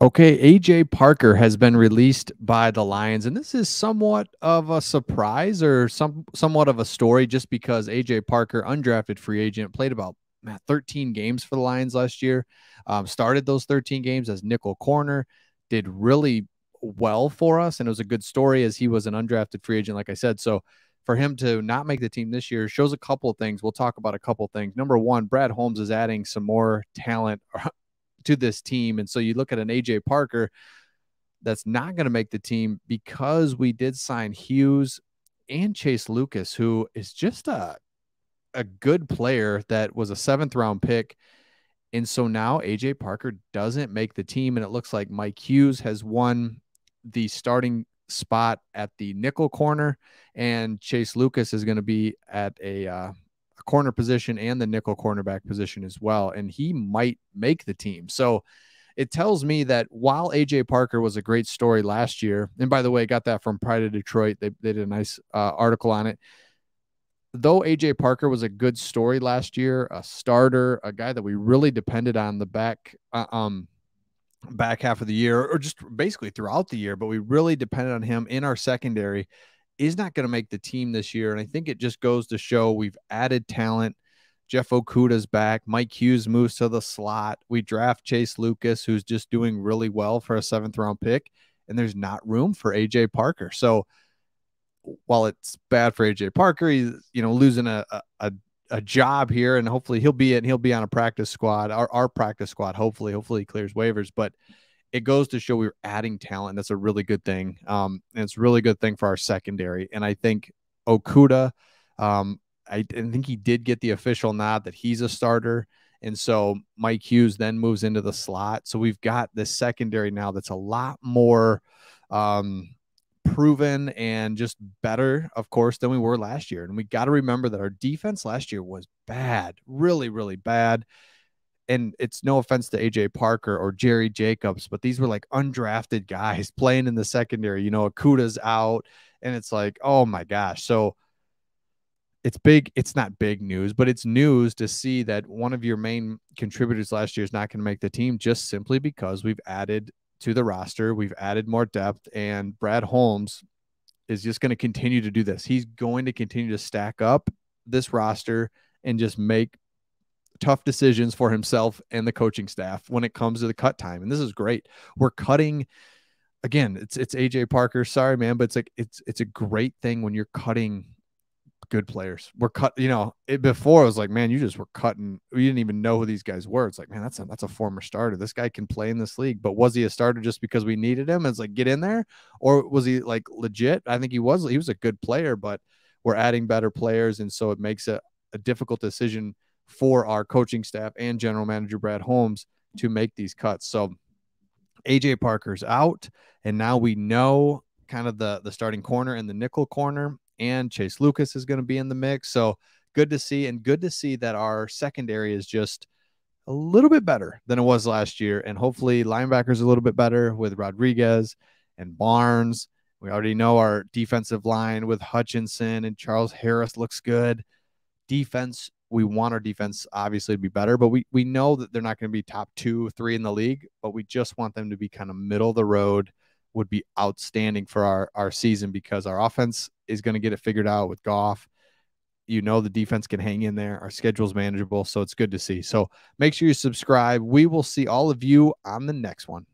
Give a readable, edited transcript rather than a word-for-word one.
Okay, AJ Parker has been released by the Lions, and this is somewhat of a surprise or somewhat of a story just because AJ Parker, undrafted free agent, played about 13 games for the Lions last year. Started those 13 games as nickel corner, did really well for us, and it was a good story as he was an undrafted free agent, like I said. So for him to not make the team this year shows a couple of things. We'll talk about a couple of things. Number one, Brad Holmes is adding some more talent to this team. And so you look at an AJ Parker that's not going to make the team because we did sign Hughes and Chase Lucas, who is just a good player that was a 7th-round pick. And so now AJ Parker doesn't make the team. And it looks like Mike Hughes has won the starting spot at the nickel corner, and Chase Lucas is going to be at a corner position and the nickel cornerback position as well. And he might make the team. So it tells me that while AJ Parker was a great story last year, and by the way, got that from Pride of Detroit. They did a nice article on it. Though AJ Parker was a good story last year, a starter, a guy that we really depended on the back half of the year, or just basically throughout the year, but we really depended on him in our secondary, is not going to make the team this year. And I think it just goes to show we've added talent. Jeff Okuda's back. Mike Hughes moves to the slot. We draft Chase Lucas, who's just doing really well for a 7th-round pick, and there's not room for AJ Parker. So while it's bad for AJ Parker, he's losing a job here, and hopefully he'll be on a practice squad, our practice squad. Hopefully he clears waivers, but it goes to show we're adding talent. That's a really good thing. And it's a really good thing for our secondary. And I think Okudah, I think he did get the official nod that he's a starter. And so Mike Hughes then moves into the slot. So we've got this secondary now that's a lot more proven and just better, of course, than we were last year. And we got to remember that our defense last year was bad, really, really bad. And it's no offense to AJ Parker or Jerry Jacobs, but these were like undrafted guys playing in the secondary. Okudah's out, and it's like, oh my gosh. So it's big. It's not big news, but it's news to see that one of your main contributors last year is not going to make the team just simply because we've added to the roster. We've added more depth, and Brad Holmes is just going to continue to do this. He's going to continue to stack up this roster and just make tough decisions for himself and the coaching staff when it comes to the cut time. And this is great. We're cutting again. It's AJ Parker. Sorry, man, but it's a great thing when you're cutting good players. We're cut, before it was like, man, you just were cutting. We didn't even know who these guys were. It's like, man, that's a former starter. This guy can play in this league. But was he a starter just because we needed him? It's like, get in there, or was he like legit? I think he was. He was a good player, but we're adding better players, and so it makes it a difficult decision for our coaching staff and general manager Brad Holmes to make these cuts. So AJ Parker's out, and now we know kind of the starting corner and the nickel corner, and Chase Lucas is going to be in the mix. So good to see, and good to see that our secondary is just a little bit better than it was last year. And hopefully linebackers a little bit better with Rodriguez and Barnes. We already know our defensive line with Hutchinson and Charles Harris looks good. Defense, we want our defense obviously to be better, but we know that they're not going to be top 2 or 3 in the league, but we just want them to be kind of middle of the road. Would be outstanding for our season, because our offense is going to get it figured out with Goff. The defense can hang in there. Our schedule's manageable, so it's good to see. So make sure you subscribe. We will see all of you on the next one.